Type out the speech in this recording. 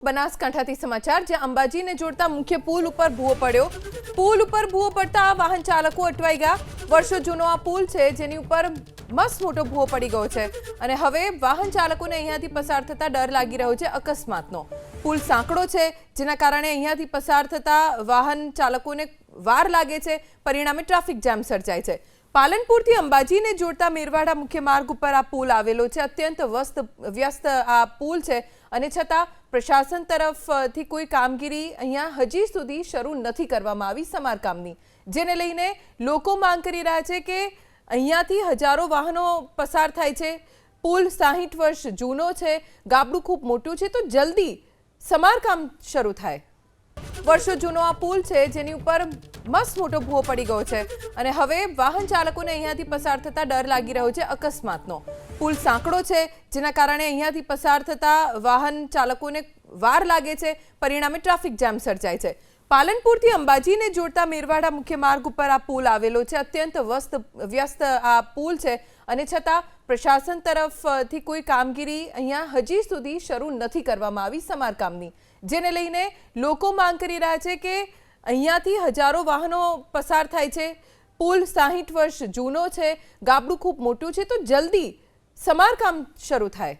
બનાસકાંઠાથી સમાચાર જ્યાં અંબાજીને જોડતા મુખ્ય પુલ ઉપર ભૂવો પડ્યો। પુલ ઉપર ભૂવો પડતા વાહન ચાલકો અટવાઈ ગયા। વર્ષો જૂનો આ પુલ છે જેની ઉપર મસ્ત મોટો ભૂવો પડી ગયો છે અને હવે વાહન ચાલકોને અહીંયાથી પસાર થતા ડર લાગી રહ્યો છે અકસ્માતનો। પુલ સાંકડો છે જેના કારણે અહીંયાથી પસાર થતા વાહન ચાલકોને વાર લાગે છે, પરિણામે ટ્રાફિક જામ સર્જાય છે। પાલનપુરથી અંબાજીને જોડતા મેરવાડા મુખ્ય માર્ગ ઉપર આ પુલ આવેલો છે। અત્યંત વ્યસ્ત આ પુલ છે અને છતાં પ્રશાસન તરફથી કોઈ કામગીરી અહીંયા હજી સુધી શરૂ નથી કરવામાં આવી સમારકામની, જેને લઈને લોકો માંગ કરી રહ્યા છે કે અહીંયાથી હજારો વાહનો પસાર થાય છે। પુલ 60 વર્ષ જૂનો છે, ગાબડું ખૂબ મોટું છે, તો જલ્દી સમારકામ શરૂ થાય। વર્ષો જૂનો આ પુલ છે જેની ઉપર મસ્ત મોટો ભૂવો પડી ગયો છે અને હવે વાહન ચાલકોને અહીંયાથી પસાર થતા ડર લાગી રહ્યો છે અકસ્માતનો। પુલ સાંકડો છે જેના કારણે અહીંયાથી પસાર થતા વાહન ચાલકોને વાર લાગે છે, પરિણામે ટ્રાફિક જામ સર્જાય છે। પાલનપુરથી અંબાજીને જોડતા મેરવાડા મુખ્ય માર્ગ ઉપર આ પુલ આવેલો છે। અત્યંત વ્યસ્ત આ પુલ છે અને છતાં પ્રશાસન તરફથી કોઈ કામગીરી અહીંયા હજી સુધી શરૂ નથી કરવામાં આવી સમારકામની, જેને લઈને લોકો માંગ કરી રહ્યા છે કે અહીંયાથી હજારો વાહનો પસાર થાય છે। પુલ 60 વર્ષ જૂનો છે, ગાબડું ખૂબ મોટું છે, તો જલ્દી સમારકામ શરૂ થાય।